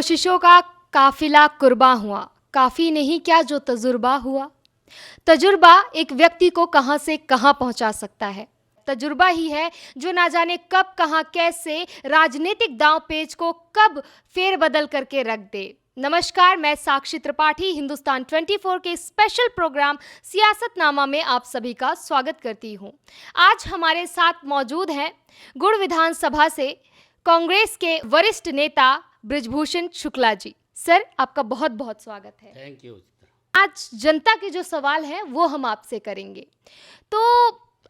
कोशिशों का काफिला कुर्बां हुआ, काफ़ी नहीं क्या जो तजुर्बा हुआ। तजुर्बा एक व्यक्ति को कहां से कहां पहुंचा सकता है। तजुर्बा ही है जो ना जाने कब कहां कैसे राजनीतिक दांव पेच को कब फेरबदल करके रख दे। नमस्कार, मैं साक्षी त्रिपाठी हिंदुस्तान 24 के स्पेशल प्रोग्राम सियासतनामा में आप सभी का स्वागत करती हूं। आज हमारे साथ मौजूद हैं गुड़ विधानसभा से कांग्रेस के वरिष्ठ नेता बृजभूषण शुक्ला जी। सर, आपका बहुत बहुत स्वागत है। Thank you. आज जनता के जो सवाल हैं वो हम आपसे करेंगे। तो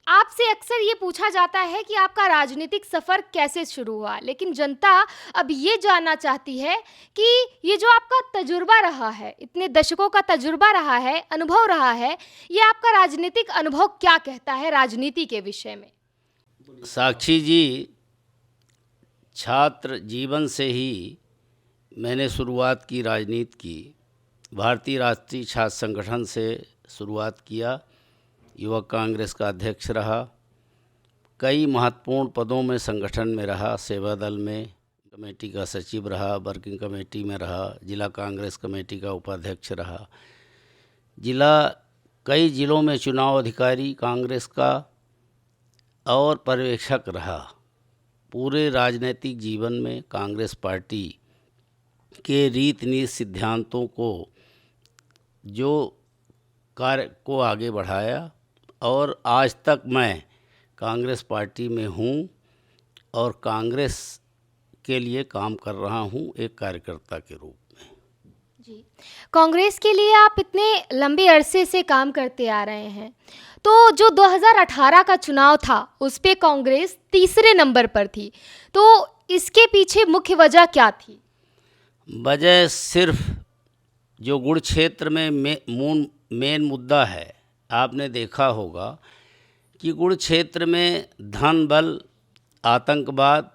आपसे अक्सर ये पूछा जाता है कि आपका राजनीतिक सफ़र कैसे शुरू हुआ, लेकिन जनता अब ये जानना चाहती है कि ये जो आपका तजुर्बा रहा है, इतने दशकों का तजुर्बा रहा है, अनुभव रहा है, ये आपका राजनीतिक अनुभव क्या कहता है राजनीति के विषय में। साक्षी जी, छात्र जीवन से ही मैंने शुरुआत की राजनीति की। भारतीय राष्ट्रीय छात्र संगठन से शुरुआत किया, युवक कांग्रेस का अध्यक्ष रहा, कई महत्वपूर्ण पदों में संगठन में रहा, सेवा दल में कमेटी का सचिव रहा, वर्किंग कमेटी में रहा, जिला कांग्रेस कमेटी का उपाध्यक्ष रहा, कई जिलों में चुनाव अधिकारी कांग्रेस का और पर्यवेक्षक रहा। पूरे राजनीतिक जीवन में कांग्रेस पार्टी के रीति नीति सिद्धांतों को जो कार्य को आगे बढ़ाया और आज तक मैं कांग्रेस पार्टी में हूँ और कांग्रेस के लिए काम कर रहा हूँ एक कार्यकर्ता के रूप में। जी, कांग्रेस के लिए आप इतने लंबे अरसे से काम करते आ रहे हैं, तो जो 2018 का चुनाव था उस पे कांग्रेस तीसरे नंबर पर थी, तो इसके पीछे मुख्य वजह क्या थी? वजह सिर्फ जो गुड़ क्षेत्र में मेन मुद्दा है, आपने देखा होगा कि गुड़ क्षेत्र में धन बल आतंकवाद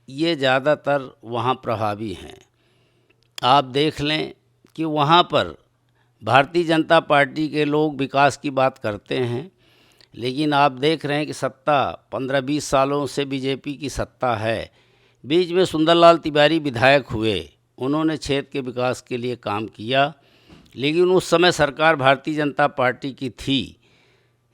ये ज़्यादातर वहाँ प्रभावी हैं। आप देख लें कि वहाँ पर भारतीय जनता पार्टी के लोग विकास की बात करते हैं, लेकिन आप देख रहे हैं कि सत्ता 15-20 सालों से बीजेपी की सत्ता है। बीच में सुंदरलाल तिवारी विधायक हुए, उन्होंने क्षेत्र के विकास के लिए काम किया, लेकिन उस समय सरकार भारतीय जनता पार्टी की थी,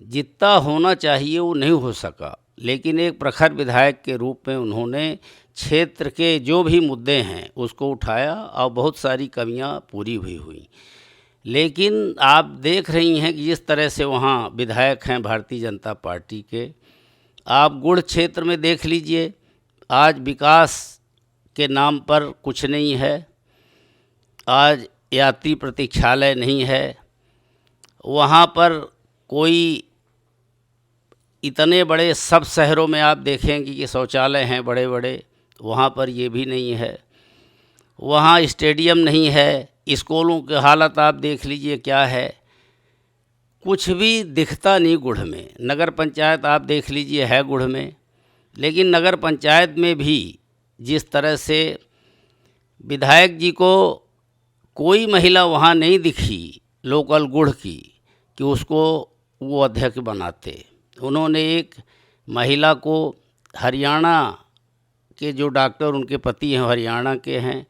जितना होना चाहिए वो नहीं हो सका। लेकिन एक प्रखर विधायक के रूप में उन्होंने क्षेत्र के जो भी मुद्दे हैं उसको उठाया और बहुत सारी कमियां पूरी हुई। लेकिन आप देख रही हैं कि जिस तरह से वहाँ विधायक हैं भारतीय जनता पार्टी के, आप गुड़ क्षेत्र में देख लीजिए, आज विकास के नाम पर कुछ नहीं है। आज यात्री प्रतीक्षालय नहीं है, वहाँ पर कोई इतने बड़े सब शहरों में आप देखेंगे कि शौचालय हैं बड़े बड़े, वहाँ पर ये भी नहीं है। वहाँ स्टेडियम नहीं है। स्कूलों की हालत आप देख लीजिए क्या है, कुछ भी दिखता नहीं गुड़ में। नगर पंचायत आप देख लीजिए है गुड़ में, लेकिन नगर पंचायत में भी जिस तरह से विधायक जी को कोई महिला वहाँ नहीं दिखी लोकल गुड़ की कि उसको वो अध्यक्ष बनाते। उन्होंने एक महिला को, हरियाणा के जो डॉक्टर उनके पति हैं हरियाणा के हैं,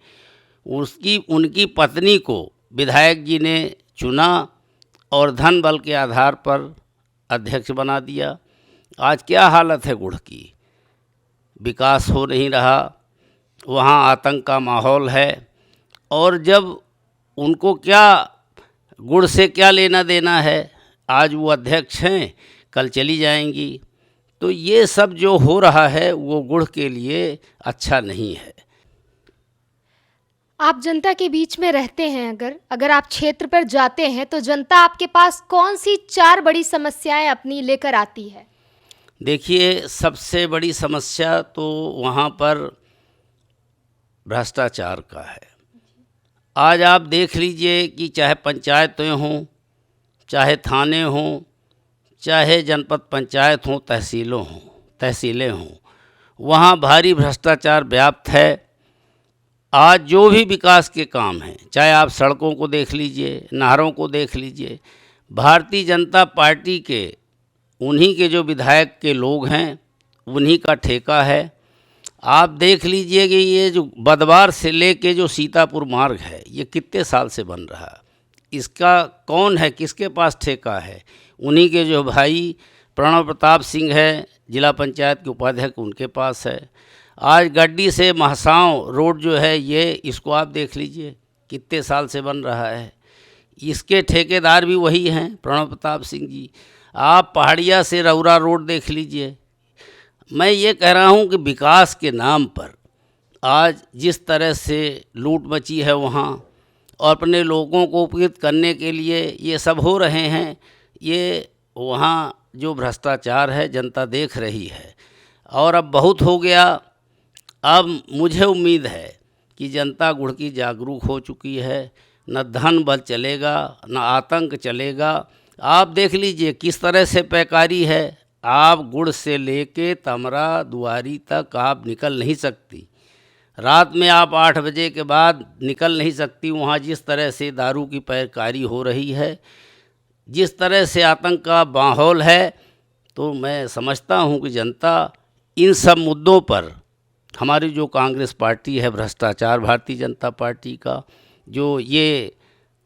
उनकी पत्नी को विधायक जी ने चुना और धन बल के आधार पर अध्यक्ष बना दिया। आज क्या हालत है गुड़ की, विकास हो नहीं रहा, वहाँ आतंक का माहौल है। और जब उनको क्या गुड़ से क्या लेना देना है, आज वो अध्यक्ष हैं, कल चली जाएंगी। तो ये सब जो हो रहा है वो गुड़ के लिए अच्छा नहीं है। आप जनता के बीच में रहते हैं, अगर आप क्षेत्र पर जाते हैं तो जनता आपके पास कौन सी 4 बड़ी समस्याएं अपनी लेकर आती है? देखिए, सबसे बड़ी समस्या तो वहाँ पर भ्रष्टाचार का है। आज आप देख लीजिए कि चाहे पंचायतें हों, चाहे थाने हों, चाहे जनपद पंचायत हों, तहसीलें हों, वहाँ भारी भ्रष्टाचार व्याप्त है। आज जो भी विकास के काम हैं, चाहे आप सड़कों को देख लीजिए, नहरों को देख लीजिए, भारतीय जनता पार्टी के उन्हीं के जो विधायक के लोग हैं उन्हीं का ठेका है। आप देख लीजिए कि ये जो बदवार से लेके जो सीतापुर मार्ग है ये कितने साल से बन रहा है, इसका कौन है, किसके पास ठेका है? उन्हीं के जो भाई प्रणव प्रताप सिंह है जिला पंचायत के उपाध्यक्ष, उनके पास है। आज गड्डी से महसाव रोड जो है ये, इसको आप देख लीजिए कितने साल से बन रहा है, इसके ठेकेदार भी वही हैं, प्रणव प्रताप सिंह जी। आप पहाड़िया से रौरा रोड देख लीजिए। मैं ये कह रहा हूँ कि विकास के नाम पर आज जिस तरह से लूट मची है वहाँ, और अपने लोगों को उपकृत करने के लिए ये सब हो रहे हैं, ये वहाँ जो भ्रष्टाचार है जनता देख रही है। और अब बहुत हो गया। अब मुझे उम्मीद है कि जनता गुड़ की जागरूक हो चुकी है। न धन बल चलेगा, न आतंक चलेगा। आप देख लीजिए किस तरह से पैकारी है। आप गुड़ से लेके तमरा दुआरी तक आप निकल नहीं सकती। रात में आप 8 बजे के बाद निकल नहीं सकती। वहाँ जिस तरह से दारू की पैकारी हो रही है, जिस तरह से आतंक का माहौल है, तो मैं समझता हूँ कि जनता इन सब मुद्दों पर, हमारी जो कांग्रेस पार्टी है, भ्रष्टाचार भारतीय जनता पार्टी का, जो ये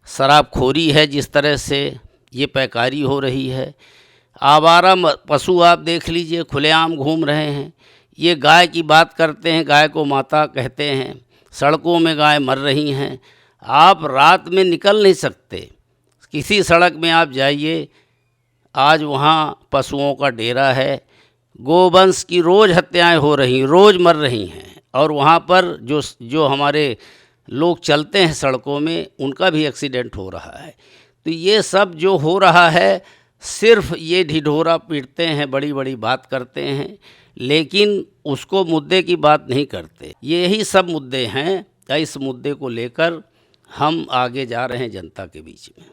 शराबखोरी है, जिस तरह से ये पैकारी हो रही है, आवारा पशु आप देख लीजिए खुलेआम घूम रहे हैं। ये गाय की बात करते हैं, गाय को माता कहते हैं, सड़कों में गाय मर रही हैं। आप रात में निकल नहीं सकते, किसी सड़क में आप जाइए, आज वहाँ पशुओं का डेरा है। गोवंश की रोज़ हत्याएं हो रही, रोज़ मर रही हैं। और वहाँ पर जो हमारे लोग चलते हैं सड़कों में, उनका भी एक्सीडेंट हो रहा है। तो ये सब जो हो रहा है, सिर्फ ये ढिढोरा पीटते हैं, बड़ी बड़ी बात करते हैं, लेकिन उसको मुद्दे की बात नहीं करते। यही सब मुद्दे हैं। इस मुद्दे को लेकर हम आगे जा रहे हैं जनता के बीच में।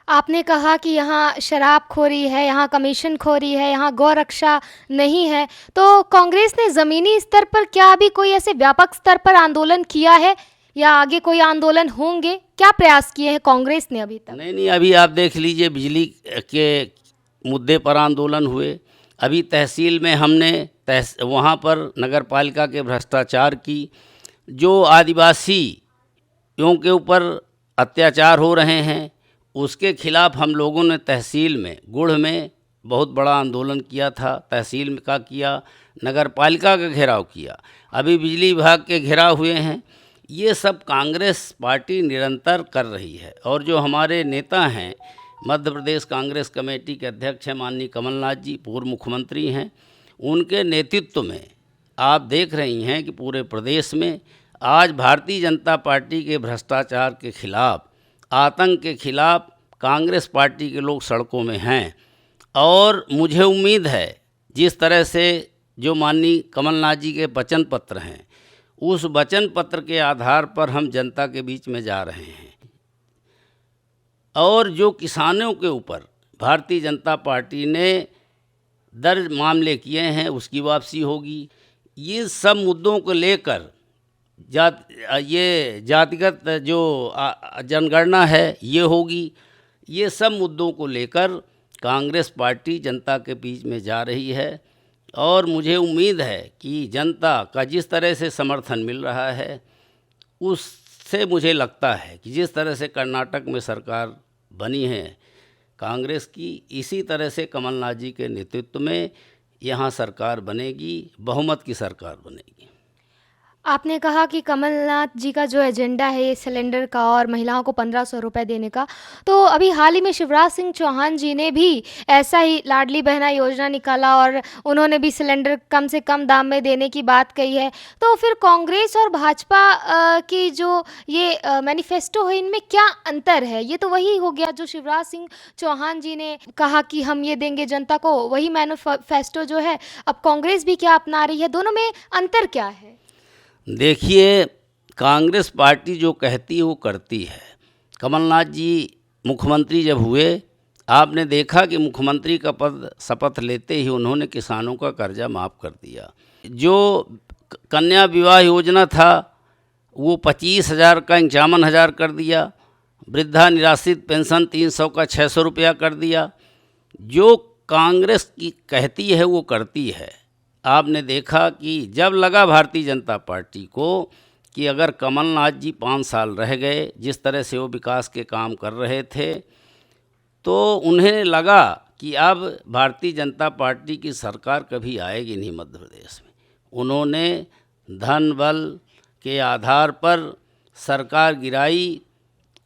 आपने कहा कि यहाँ शराबखोरी है, यहाँ कमीशन खोरी है, यहाँ गौ रक्षा नहीं है, तो कांग्रेस ने ज़मीनी स्तर पर क्या अभी कोई ऐसे व्यापक स्तर पर आंदोलन किया है, या आगे कोई आंदोलन होंगे? क्या प्रयास किए हैं कांग्रेस ने अभी तक? नहीं, अभी आप देख लीजिए, बिजली के मुद्दे पर आंदोलन हुए। अभी तहसील में हमने वहाँ पर नगर पालिका के भ्रष्टाचार की, जो आदिवासियों के ऊपर अत्याचार हो रहे हैं, उसके खिलाफ हम लोगों ने तहसील में, गुड़ में बहुत बड़ा आंदोलन किया था। तहसील का किया, नगर पालिका का घेराव किया, अभी बिजली विभाग के घेराव हुए हैं। ये सब कांग्रेस पार्टी निरंतर कर रही है। और जो हमारे नेता हैं, मध्य प्रदेश कांग्रेस कमेटी के अध्यक्ष हैं माननीय कमलनाथ जी, पूर्व मुख्यमंत्री हैं, उनके नेतृत्व में आप देख रही हैं कि पूरे प्रदेश में आज भारतीय जनता पार्टी के भ्रष्टाचार के खिलाफ, आतंक के खिलाफ कांग्रेस पार्टी के लोग सड़कों में हैं। और मुझे उम्मीद है जिस तरह से जो माननीय कमलनाथ जी के वचन पत्र हैं, उस वचन पत्र के आधार पर हम जनता के बीच में जा रहे हैं। और जो किसानों के ऊपर भारतीय जनता पार्टी ने दर्ज मामले किए हैं, उसकी वापसी होगी। ये सब मुद्दों को लेकर ये जातिगत जो जनगणना है ये होगी। ये सब मुद्दों को लेकर कांग्रेस पार्टी जनता के बीच में जा रही है। और मुझे उम्मीद है कि जनता का जिस तरह से समर्थन मिल रहा है, उससे मुझे लगता है कि जिस तरह से कर्नाटक में सरकार बनी है कांग्रेस की, इसी तरह से कमलनाथ जी के नेतृत्व में यहाँ सरकार बनेगी, बहुमत की सरकार बनेगी। आपने कहा कि कमलनाथ जी का जो एजेंडा है ये सिलेंडर का और महिलाओं को 1500 रुपये देने का, तो अभी हाल ही में शिवराज सिंह चौहान जी ने भी ऐसा ही लाडली बहना योजना निकाला और उन्होंने भी सिलेंडर कम से कम दाम में देने की बात कही है। तो फिर कांग्रेस और भाजपा की जो ये मैनिफेस्टो है, इनमें क्या अंतर है? ये तो वही हो गया जो शिवराज सिंह चौहान जी ने कहा कि हम ये देंगे जनता को, वही मैनिफेस्टो जो है अब कांग्रेस भी क्या अपना रही है, दोनों में अंतर क्या है? देखिए, कांग्रेस पार्टी जो कहती है वो करती है। कमलनाथ जी मुख्यमंत्री जब हुए, आपने देखा कि मुख्यमंत्री का पद शपथ लेते ही उन्होंने किसानों का कर्जा माफ़ कर दिया। जो कन्या विवाह योजना था वो 25,000 का 51,000 कर दिया। वृद्धा निराश्रित पेंशन 300 का 600 रुपया कर दिया। जो कांग्रेस की कहती है वो करती है। आपने देखा कि जब लगा भारतीय जनता पार्टी को कि अगर कमलनाथ जी 5 साल रह गए, जिस तरह से वो विकास के काम कर रहे थे, तो उन्हें लगा कि अब भारतीय जनता पार्टी की सरकार कभी आएगी नहीं मध्य प्रदेश में। उन्होंने धन बल के आधार पर सरकार गिराई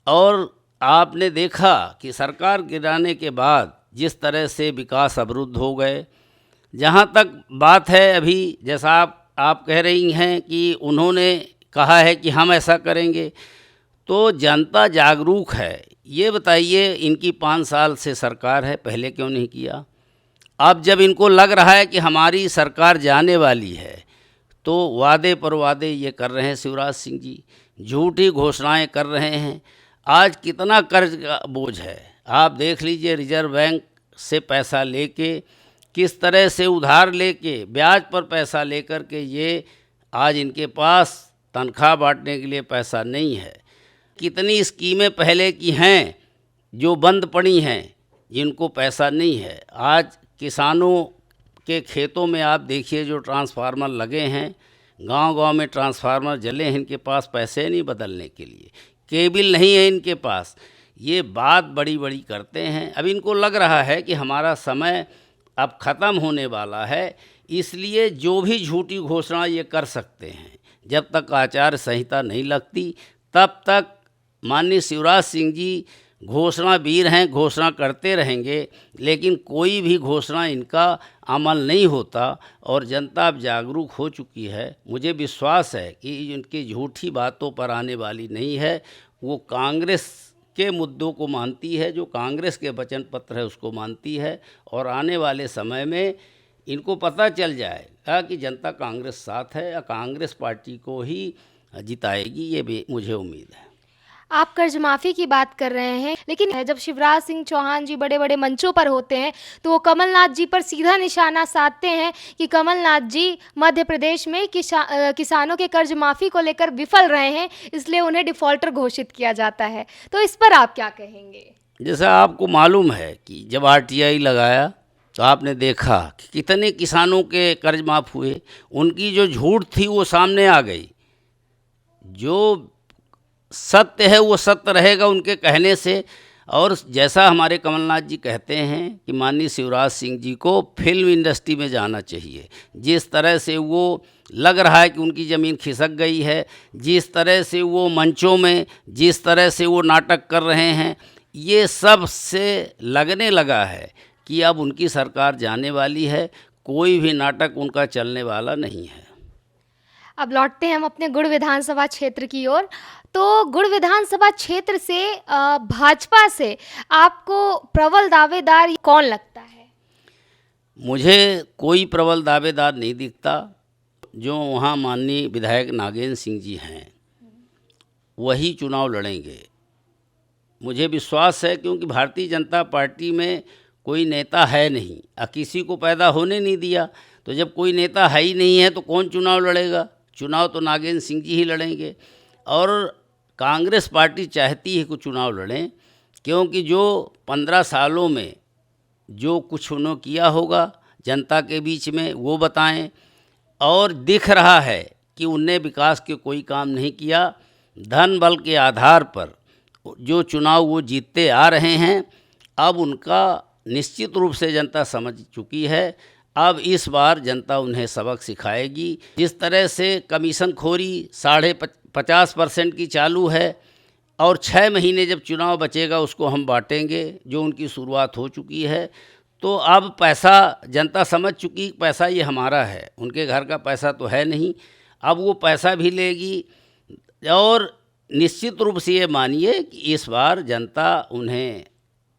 और आपने देखा कि सरकार गिराने के बाद जिस तरह से विकास अवरुद्ध हो गए। जहाँ तक बात है अभी, जैसा आप कह रही हैं कि उन्होंने कहा है कि हम ऐसा करेंगे, तो जनता जागरूक है। ये बताइए, इनकी 5 साल से सरकार है, पहले क्यों नहीं किया? अब जब इनको लग रहा है कि हमारी सरकार जाने वाली है, तो वादे पर वादे ये कर रहे हैं शिवराज सिंह जी, झूठी घोषणाएं कर रहे हैं। आज कितना कर्ज का बोझ है, आप देख लीजिए। रिजर्व बैंक से पैसा लेके, किस तरह से उधार लेके, ब्याज पर पैसा लेकर के ये आज इनके पास तनख्वाह बांटने के लिए पैसा नहीं है। कितनी स्कीमें पहले की हैं जो बंद पड़ी हैं, जिनको पैसा नहीं है। आज किसानों के खेतों में आप देखिए जो ट्रांसफार्मर लगे हैं, गांव-गांव में ट्रांसफार्मर जले हैं, इनके पास पैसे नहीं बदलने के लिए, केबल नहीं है इनके पास। ये बात बड़ी बड़ी करते हैं। अब इनको लग रहा है कि हमारा समय अब ख़त्म होने वाला है, इसलिए जो भी झूठी घोषणा ये कर सकते हैं। जब तक आचार संहिता नहीं लगती तब तक माननीय शिवराज सिंह जी घोषणा वीर हैं, घोषणा करते रहेंगे, लेकिन कोई भी घोषणा इनका अमल नहीं होता। और जनता अब जागरूक हो चुकी है। मुझे विश्वास है कि इनकी झूठी बातों पर आने वाली नहीं है। वो कांग्रेस के मुद्दों को मानती है, जो कांग्रेस के वचन पत्र है उसको मानती है, और आने वाले समय में इनको पता चल जाएगा कि जनता कांग्रेस साथ है या कांग्रेस पार्टी को ही जिताएगी। ये भी मुझे उम्मीद है। आप कर्ज माफ़ी की बात कर रहे हैं, लेकिन जब शिवराज सिंह चौहान जी बड़े बड़े मंचों पर होते हैं तो वो कमलनाथ जी पर सीधा निशाना साधते हैं कि कमलनाथ जी मध्य प्रदेश में किसानों के कर्ज माफ़ी को लेकर विफल रहे हैं, इसलिए उन्हें डिफ़ॉल्टर घोषित किया जाता है। तो इस पर आप क्या कहेंगे? जैसा आपको मालूम है कि जब आरटीआई लगाया तो आपने देखा कि कितने किसानों के कर्ज माफ़ हुए। उनकी जो झूठ थी वो सामने आ गई। जो सत्य है वो सत्य रहेगा उनके कहने से। और जैसा हमारे कमलनाथ जी कहते हैं कि माननीय शिवराज सिंह जी को फिल्म इंडस्ट्री में जाना चाहिए। जिस तरह से वो लग रहा है कि उनकी ज़मीन खिसक गई है, जिस तरह से वो मंचों में, जिस तरह से वो नाटक कर रहे हैं, ये सब से लगने लगा है कि अब उनकी सरकार जाने वाली है। कोई भी नाटक उनका चलने वाला नहीं है। अब लौटते हैं हम अपने गुड़ विधानसभा क्षेत्र की ओर। तो गुड़ विधानसभा क्षेत्र से भाजपा से आपको प्रबल दावेदार कौन लगता है? मुझे कोई प्रबल दावेदार नहीं दिखता। जो वहाँ माननीय विधायक नागेंद्र सिंह जी हैं, वही चुनाव लड़ेंगे। मुझे विश्वास है, क्योंकि भारतीय जनता पार्टी में कोई नेता है नहीं, किसी को पैदा होने नहीं दिया। तो जब कोई नेता है ही नहीं है तो कौन चुनाव लड़ेगा? चुनाव तो नागेंद्र सिंह जी ही लड़ेंगे। और कांग्रेस पार्टी चाहती है कि चुनाव लड़ें, क्योंकि जो 15 सालों में जो कुछ उन्होंने किया होगा जनता के बीच में वो बताएं। और दिख रहा है कि उनने विकास के कोई काम नहीं किया। धन बल के आधार पर जो चुनाव वो जीतते आ रहे हैं, अब उनका निश्चित रूप से जनता समझ चुकी है। अब इस बार जनता उन्हें सबक सिखाएगी। जिस तरह से कमीशन खोरी 50% की चालू है, और 6 महीने जब चुनाव बचेगा उसको हम बांटेंगे, जो उनकी शुरुआत हो चुकी है। तो अब पैसा जनता समझ चुकी, पैसा ये हमारा है, उनके घर का पैसा तो है नहीं। अब वो पैसा भी लेगी। और निश्चित रूप से ये मानिए कि इस बार जनता उन्हें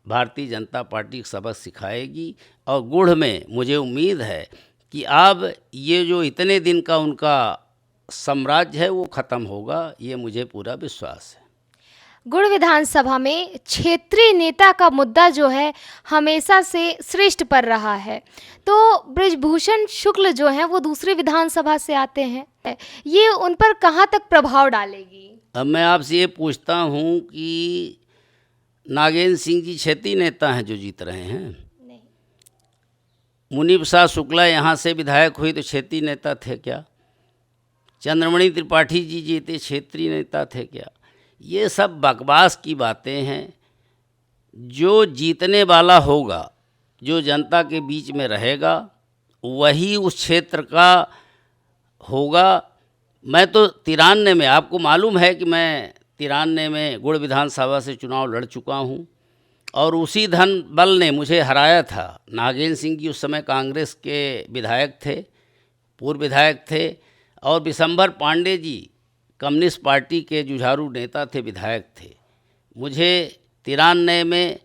भारतीय जनता पार्टी सबक सिखाएगी। और गुड़ में मुझे उम्मीद है कि अब ये जो इतने दिन का उनका साम्राज्य है वो ख़त्म होगा। ये मुझे पूरा विश्वास है। गुड़ विधानसभा में क्षेत्रीय नेता का मुद्दा जो है हमेशा से शीर्ष पर रहा है। तो बृजभूषण शुक्ल जो हैं वो दूसरी विधानसभा से आते हैं, ये उन पर कहाँ तक प्रभाव डालेगी? अब मैं आपसे ये पूछता हूँ कि नागेंद्र सिंह जी क्षेत्रीय नेता हैं जो जीत रहे हैं? नहीं। मुनीब प्रसाद शुक्ला यहाँ से विधायक हुए तो क्षेत्रीय नेता थे क्या? चंद्रमणि त्रिपाठी जी जीते, क्षेत्रीय नेता थे क्या? ये सब बकवास की बातें हैं। जो जीतने वाला होगा, जो जनता के बीच में रहेगा, वही उस क्षेत्र का होगा। मैं तो 93 में, आपको मालूम है कि मैं 93 में गुड़ विधानसभा से चुनाव लड़ चुका हूँ और उसी धन बल ने मुझे हराया था। नागेंद्र सिंह जी उस समय कांग्रेस के विधायक थे, पूर्व विधायक थे, और विशंबर पांडे जी कम्युनिस्ट पार्टी के जुझारू नेता थे, विधायक थे। मुझे 93 में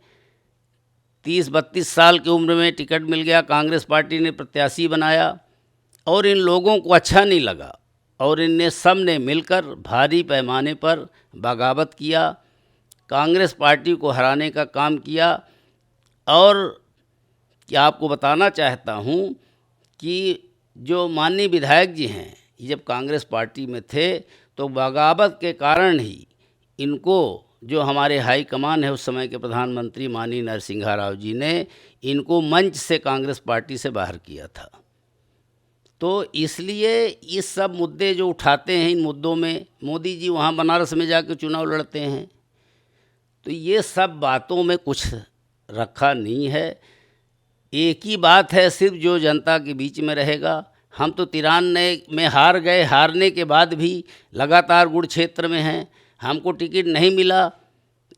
30-32 साल की उम्र में टिकट मिल गया, कांग्रेस पार्टी ने प्रत्याशी बनाया और इन लोगों को अच्छा नहीं लगा और इनने सब ने मिलकर भारी पैमाने पर बगावत किया, कांग्रेस पार्टी को हराने का काम किया। और क्या आपको बताना चाहता हूँ कि जो माननीय विधायक जी हैं, ये जब कांग्रेस पार्टी में थे तो बगावत के कारण ही इनको, जो हमारे हाई कमान है उस समय के प्रधानमंत्री माननीय नरसिंहा राव जी ने, इनको मंच से कांग्रेस पार्टी से बाहर किया था। तो इसलिए इस सब मुद्दे जो उठाते हैं, इन मुद्दों में मोदी जी वहाँ बनारस में जाकर चुनाव लड़ते हैं, तो ये सब बातों में कुछ रखा नहीं है। एक ही बात है सिर्फ, जो जनता के बीच में रहेगा। हम तो 93 में हार गए, हारने के बाद भी लगातार गुड़ क्षेत्र में हैं, हमको टिकट नहीं मिला,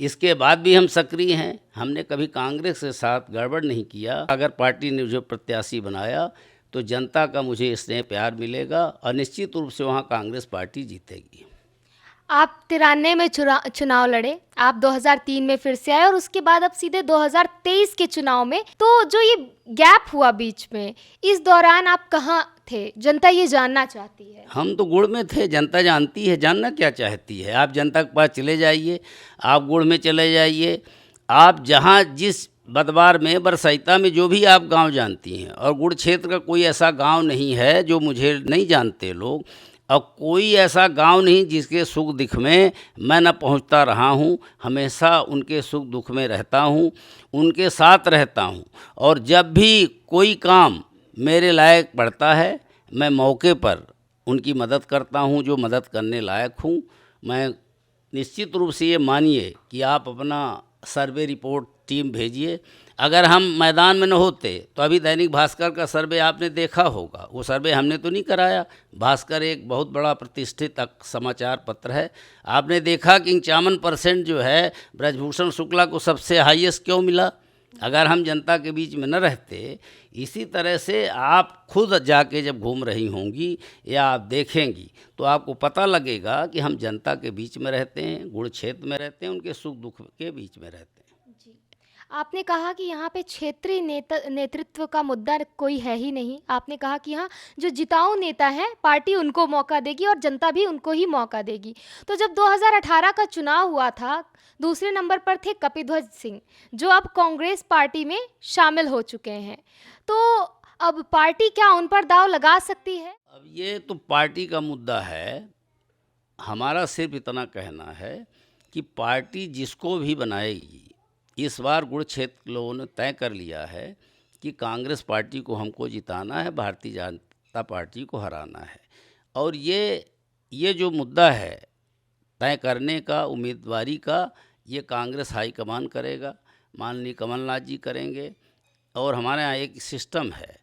इसके बाद भी हम सक्रिय हैं। हमने कभी कांग्रेस के साथ गड़बड़ नहीं किया। अगर पार्टी ने जो प्रत्याशी बनाया तो जनता का मुझे स्नेह प्यार मिलेगा और निश्चित रूप से वहाँ कांग्रेस पार्टी जीतेगी। आप 93 में चुनाव लड़े, आप 2003 में फिर से आए और उसके बाद अब सीधे 2023 के चुनाव में। तो जो ये गैप हुआ बीच में, इस दौरान आप कहाँ थे? जनता ये जानना चाहती है। हम तो गुड़ में थे, जनता जानती है, जानना क्या चाहती है। आप जनता के पास चले जाइए, आप गुड़ में चले जाइए, आप जहाँ जिस बदवार में, बरसैता में, जो भी आप गांव जानती हैं, और गुड़ क्षेत्र का कोई ऐसा गांव नहीं है जो मुझे नहीं जानते लोग, और कोई ऐसा गांव नहीं जिसके सुख दुख में मैं न पहुंचता रहा हूं। हमेशा उनके सुख दुख में रहता हूं, उनके साथ रहता हूं, और जब भी कोई काम मेरे लायक पड़ता है मैं मौके पर उनकी मदद करता हूं, जो मदद करने लायक हूं। मैं निश्चित रूप से ये मानिए कि आप अपना सर्वे रिपोर्ट टीम भेजिए। अगर हम मैदान में न होते तो अभी दैनिक भास्कर का सर्वे आपने देखा होगा, वो सर्वे हमने तो नहीं कराया। भास्कर एक बहुत बड़ा प्रतिष्ठित समाचार पत्र है। आपने देखा कि 51% जो है ब्रजभूषण शुक्ला को सबसे हाईएस्ट क्यों मिला? अगर हम जनता के बीच में न रहते। इसी तरह से आप खुद जाके जब घूम रही होंगी या आप देखेंगी तो आपको पता लगेगा कि हम जनता के बीच में रहते हैं, गुड़ क्षेत्र में रहते हैं, उनके सुख दुख के बीच में रहते हैं। जी, आपने कहा कि यहाँ पे क्षेत्रीय नेतृत्व का मुद्दा कोई है ही नहीं। आपने कहा कि यहाँ जो जिताऊ नेता हैं, पार्टी उनको मौका देगी और जनता भी उनको ही मौका देगी। तो जब 2018 का चुनाव हुआ था, दूसरे नंबर पर थे कपिध्वज सिंह, जो अब कांग्रेस पार्टी में शामिल हो चुके हैं। तो अब पार्टी क्या उन पर दांव लगा सकती है? अब ये तो पार्टी का मुद्दा है। हमारा सिर्फ इतना कहना है कि पार्टी जिसको भी बनाएगी, इस बार गुड़ क्षेत्र लोगों ने तय कर लिया है कि कांग्रेस पार्टी को हमको जिताना है, भारतीय जनता पार्टी को हराना है। और ये जो मुद्दा है तय करने का, उम्मीदवारी का, ये कांग्रेस हाईकमान करेगा, माननीय कमलनाथ जी करेंगे। और हमारे यहाँ एक सिस्टम है,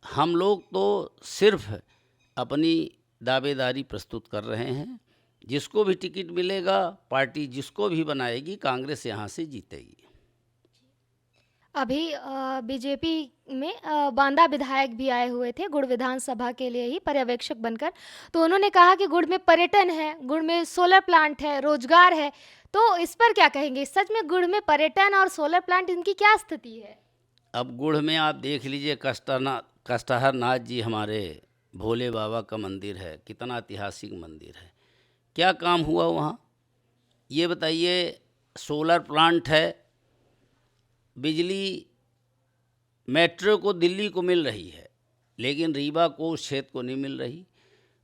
हम लोग तो सिर्फ अपनी दावेदारी प्रस्तुत कर रहे हैं। जिसको भी टिकट मिलेगा, पार्टी जिसको भी बनाएगी, कांग्रेस यहाँ से जीतेगी। अभी बीजेपी में बांदा विधायक भी आए हुए थे गुड़ विधानसभा के लिए ही पर्यवेक्षक बनकर। तो उन्होंने कहा कि गुड़ में पर्यटन है, गुड़ में सोलर प्लांट है, रोजगार है। तो इस पर क्या कहेंगे? सच में गुड़ में पर्यटन और सोलर प्लांट, इनकी क्या स्थिति है? अब गुड़ में आप देख लीजिए, कष्टहर नाथ जी हमारे भोले बाबा का मंदिर है, कितना ऐतिहासिक मंदिर है। क्या काम हुआ वहाँ ये बताइए? सोलर प्लांट है, बिजली मेट्रो को दिल्ली को मिल रही है, लेकिन रीवा को, उस क्षेत्र को नहीं मिल रही।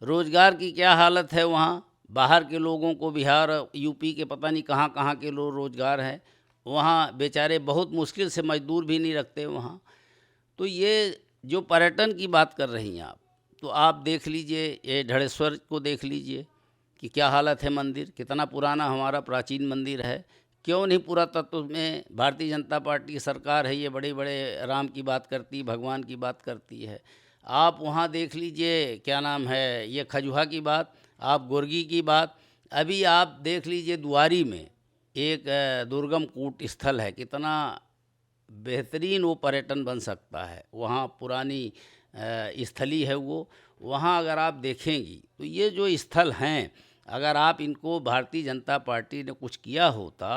रोज़गार की क्या हालत है वहाँ? बाहर के लोगों को, बिहार यूपी के पता नहीं कहाँ कहाँ के लोग रोज़गार हैं, वहाँ बेचारे बहुत मुश्किल से, मजदूर भी नहीं रखते वहाँ। तो ये जो पर्यटन की बात कर रही हैं आप, तो आप देख लीजिए, ये ढड़ेश्वर को देख लीजिए कि क्या हालत है मंदिर, कितना पुराना हमारा प्राचीन मंदिर है। क्यों नहीं पुरातत्व में भारतीय जनता पार्टी की सरकार है, ये बड़े बड़े राम की बात करती, भगवान की बात करती है। आप वहाँ देख लीजिए, क्या नाम है, ये खजुहा की बात, आप गुर्गी की बात, अभी आप देख लीजिए दुआरी में एक दुर्गम कूट स्थल है, कितना बेहतरीन वो पर्यटन बन सकता है। वहाँ पुरानी स्थली है वो, वहाँ अगर आप देखेंगी तो ये जो स्थल हैं, अगर आप इनको भारतीय जनता पार्टी ने कुछ किया होता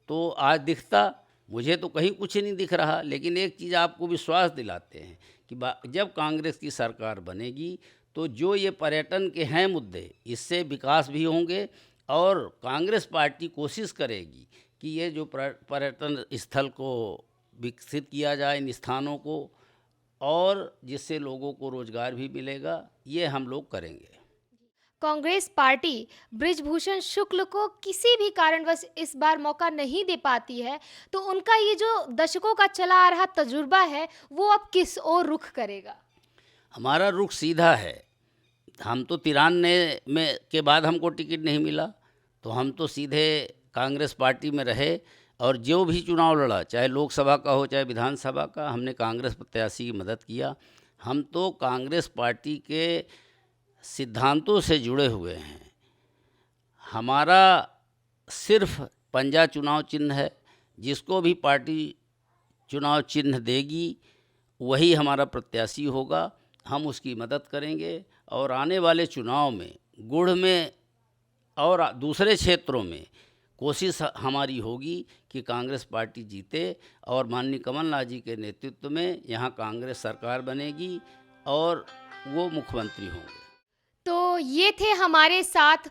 तो आज दिखता। मुझे तो कहीं कुछ नहीं दिख रहा, लेकिन एक चीज़ आपको विश्वास दिलाते हैं कि जब कांग्रेस की सरकार बनेगी तो जो ये पर्यटन के हैं मुद्दे, इससे विकास भी होंगे और कांग्रेस पार्टी कोशिश करेगी कि ये जो पर्यटन स्थल को विकसित किया जाए, इन स्थानों को, और जिससे लोगों को रोजगार भी मिलेगा, ये हम लोग करेंगे। कांग्रेस पार्टी बृजभूषण शुक्ल को किसी भी कारणवश इस बार मौका नहीं दे पाती है, तो उनका ये जो दशकों का चला आ रहा तजुर्बा है वो अब किस ओर रुख करेगा? हमारा रुख सीधा है। हम तो 93 में के बाद हमको टिकट नहीं मिला, तो हम तो सीधे कांग्रेस पार्टी में रहे और जो भी चुनाव लड़ा, चाहे लोकसभा का हो चाहे विधानसभा का, हमने कांग्रेस प्रत्याशी की मदद किया। हम तो कांग्रेस पार्टी के सिद्धांतों से जुड़े हुए हैं। हमारा सिर्फ पंजा चुनाव चिन्ह है, जिसको भी पार्टी चुनाव चिन्ह देगी वही हमारा प्रत्याशी होगा, हम उसकी मदद करेंगे। और आने वाले चुनाव में गुड़ में और दूसरे क्षेत्रों में कोशिश हमारी होगी कि कांग्रेस पार्टी जीते और माननीय कमलनाथ जी के नेतृत्व में यहाँ कांग्रेस सरकार बनेगी और वो मुख्यमंत्री होंगे। तो ये थे हमारे साथ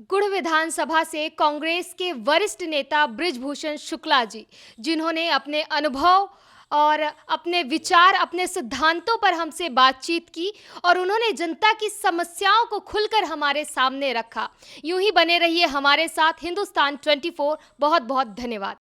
गुड़ विधानसभा से कांग्रेस के वरिष्ठ नेता बृजभूषण शुक्ला जी, जिन्होंने अपने अनुभव और अपने विचार, अपने सिद्धांतों पर हमसे बातचीत की और उन्होंने जनता की समस्याओं को खुलकर हमारे सामने रखा। यूं ही बने रहिए हमारे साथ। हिंदुस्तान 24, बहुत बहुत धन्यवाद।